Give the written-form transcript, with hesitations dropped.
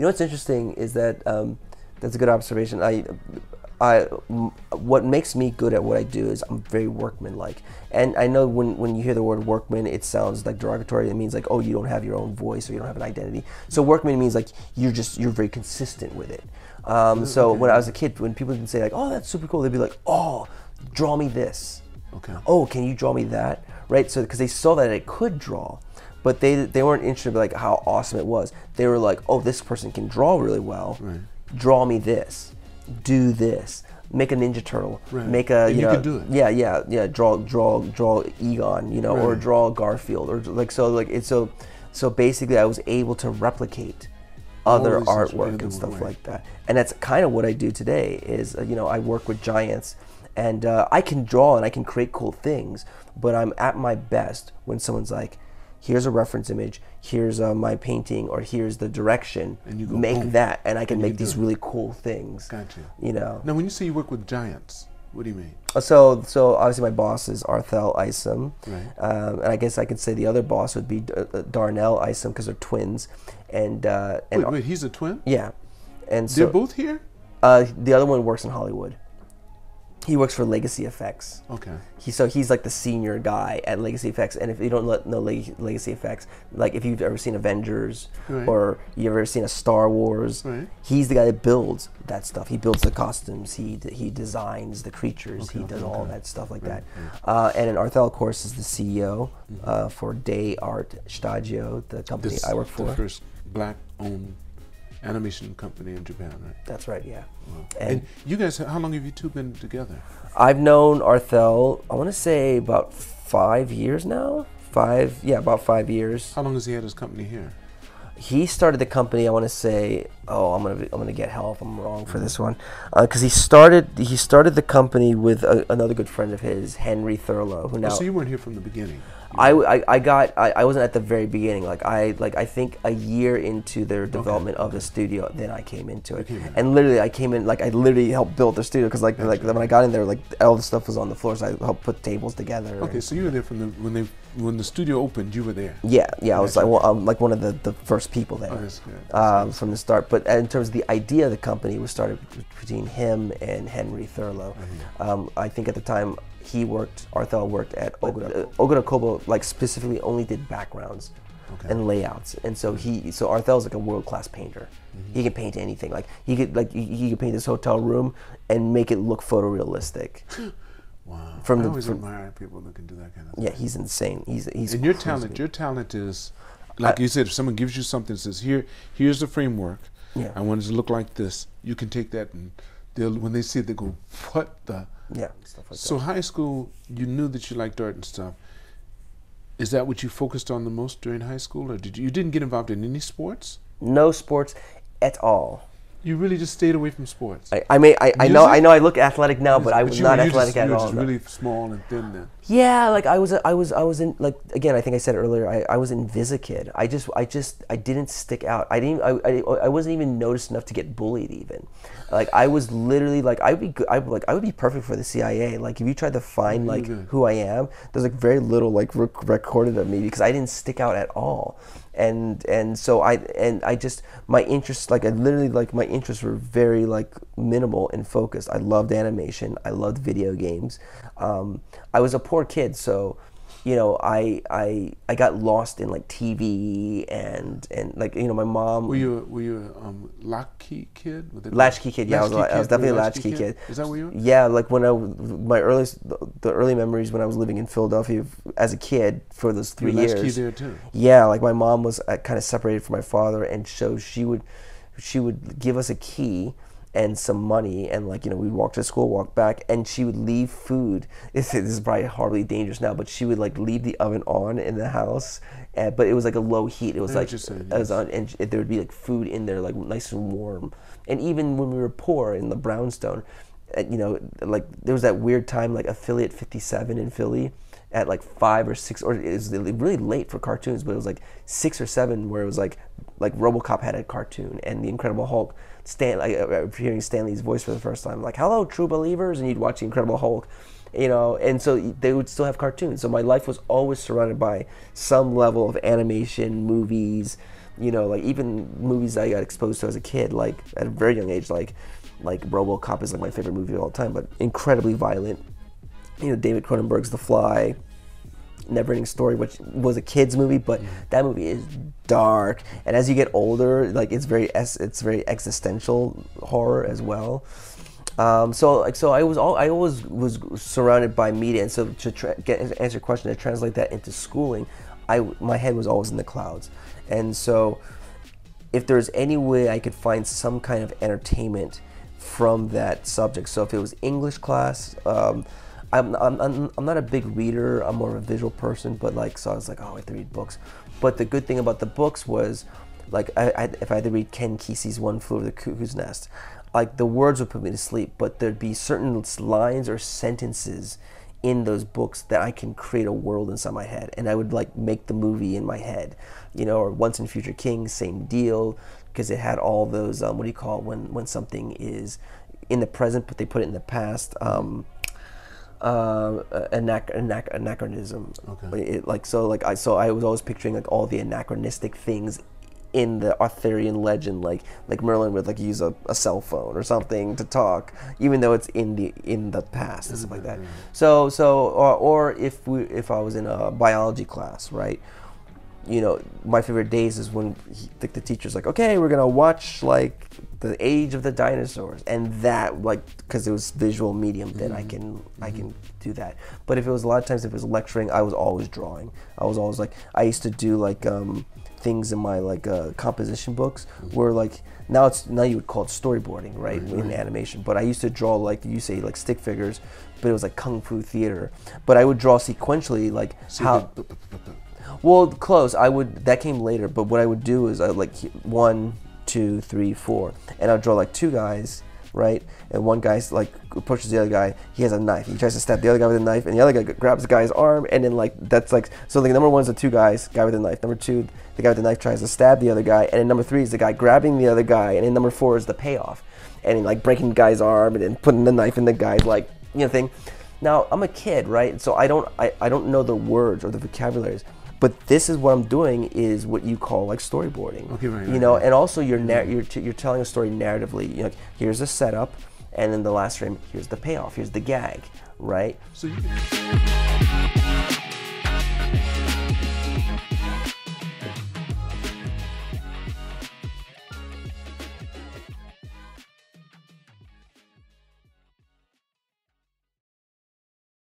You know what's interesting is that that's a good observation. What makes me good at what I do is I'm very workmanlike. And I know when you hear the word workman, it sounds like derogatory. It means like, oh, you don't have your own voice or you don't have an identity. So workman means like you're very consistent with it. So when I was a kid, when people would say like, oh, that's super cool, they'd be like, oh, draw me this. Okay. Oh, can you draw me that? Right? So because they saw that I could draw, but they weren't interested in like how awesome it was. They were like, oh, this person can draw really well. Right. Draw me this. Do this. Make a Ninja Turtle. Right. Make a you could do it. Yeah. Draw Egon, you know, right. or draw Garfield, or like so basically I was able to replicate other artwork and stuff like that. And that's kind of what I do today. Is you know, I work with giants, and I can draw and I can create cool things, but I'm at my best when someone's like, here's a reference image, here's my painting, or here's the direction, and you go, make boom, that, and I can make these really cool things. Gotcha. You know. Now, when you say you work with giants, what do you mean? So obviously my boss is Arthell Isom, right. And I guess I could say the other boss would be Darnell Isom, because they're twins. And wait, he's a twin? Yeah, and so they're both here. The other one works in Hollywood. He works for Legacy Effects. Okay. He's like the senior guy at Legacy Effects, and if you don't know Legacy Effects, like if you've ever seen Avengers, right. or you've ever seen a Star Wars, right. he's the guy that builds that stuff. He builds the costumes. He designs the creatures. Okay, he does all that stuff like right. that. And then Arthell, of course, is the CEO for Day Art Shtajio, the company I work for. The first black-owned animation company in Japan, right? That's right, yeah. Wow. And you guys, how long have you two been together? I've known Arthell, I want to say about 5 years now. About 5 years. How long has he had his company here? He started the company, I want to say, I'm gonna get hell if I'm wrong for this one, because he started the company with another good friend of his, Henry Thurlow, who now. So you weren't here from the beginning. I wasn't at the very beginning. I think a year into their development of the studio, then I came into it. And literally I came in, like I literally helped build the studio, because like when I got in there, like all the stuff was on the floor, so I helped put tables together. Okay, so you were there from when the studio opened. You were there. Yeah. I was like, well, I'm like one of the first people there. Oh, that's good. From the start. But in terms of the idea of the company, was started between him and Henry Thurlow. I think at the time Arthell worked at Ogura Kobo, like specifically only did backgrounds and layouts, and so Arthell's like a world-class painter. He can paint anything. Like he could paint this hotel room and make it look photorealistic. Wow. I always admire people that can do that kind of thing. Yeah, he's insane. He's and your talent is, like you said, if someone gives you something that says, here's the framework, I want it to look like this, you can take that, and when they see it, they go, what the? Yeah, stuff like that. So high school, you knew that you liked art and stuff. Is that what you focused on the most during high school, or you didn't get involved in any sports? No sports at all. You really just stayed away from sports. I know I look athletic now, but I was not athletic at all. You were just really small and thin then. Yeah, like I was in, like, again, I think I said earlier, I was in Invisi-kid. I didn't stick out. I wasn't even noticed enough to get bullied even. Like I was literally like I would be perfect for the CIA. Like if you tried to find like who I am, there's like very little like recorded of me, because I didn't stick out at all. And so I just, my interests, like I literally, like my interests were very like minimal and focused. I loved animation. I loved video games. I was a poor kid, so you know, I got lost in like TV and like, you know, my mom. Were you a latchkey kid? Latchkey kid, yeah. I was definitely a latchkey kid. Is that where you were? Yeah, like the early memories when I was living in Philadelphia as a kid for those 3 years. Latchkey there too. Yeah, like my mom was kind of separated from my father, and so she would give us a key and some money, and like, you know, we'd walk to school, walk back, and she would leave food. This is probably horribly dangerous now, but she would like leave the oven on in the house, but it was like a low heat. It was like it was on, and there would be like food in there, like nice and warm. And even when we were poor in the brownstone, you know, like there was that weird time, like Affiliate 57 in Philly, at like 5 or 6, or it was really late for cartoons, but it was like 6 or 7 where it was like RoboCop had a cartoon, and the Incredible Hulk. Hearing Stanley's voice for the first time, like, hello, true believers, and you'd watch the Incredible Hulk, you know, and so they would still have cartoons. So my life was always surrounded by some level of animation, movies, You know, like even movies I got exposed to as a kid, like at a very young age, like RoboCop is like my favorite movie of all time, but incredibly violent. You know, David Cronenberg's The Fly, Neverending Story, which was a kid's movie, but that movie is dark. And as you get older, like it's very existential horror as well. So I always was surrounded by media, and so to answer your question, to translate that into schooling, my head was always in the clouds, and so if there's any way I could find some kind of entertainment from that subject, so if it was English class, I'm not a big reader. I'm more of a visual person, but like so I was like, oh, I have to read books. But the good thing about the books was, like, if I had to read Ken Kesey's One Flew Over the Cuckoo's Nest, like the words would put me to sleep, but there'd be certain lines or sentences in those books that I can create a world inside my head, and I would like make the movie in my head, you know. Or Once and Future King, same deal, because it had all those what do you call it when something is in the present but they put it in the past, anachronism. Okay. I was always picturing like all the anachronistic things in the Arthurian legend, like Merlin would like use a cell phone or something to talk, even though it's in the past and stuff like that. Or if I was in a biology class, right? You know, my favorite days is when the teacher's like, okay, we're gonna watch like the age of the dinosaurs, and that, like, because it was visual medium, then I can do that. But if it was a lot of times, if it was lecturing, I was always drawing. I was always like, I used to do like things in my like composition books where like now you would call it storyboarding, right, in animation. But I used to draw like you say like stick figures, but it was like kung fu theater. But I would draw sequentially, like well, close. That came later, but what I would do is I like 1, 2, 3, 4, and I'd draw like 2 guys, right? And one guy's like pushes the other guy. He has a knife. He tries to stab the other guy with a knife, and the other guy grabs the guy's arm, and then like that's like so. Like number 1 is the 2 guys, guy with a knife. Number 2, the guy with the knife tries to stab the other guy, and then number 3 is the guy grabbing the other guy, and then number 4 is the payoff, and then like breaking the guy's arm, and then putting the knife in the guy's like thing. Now I'm a kid, right? So I don't know the words or the vocabularies. But this is what I'm doing is what you call like storyboarding. Okay, right. You know, and also you're telling a story narratively. You know, here's the setup, and then the last frame, here's the payoff, here's the gag, right? So you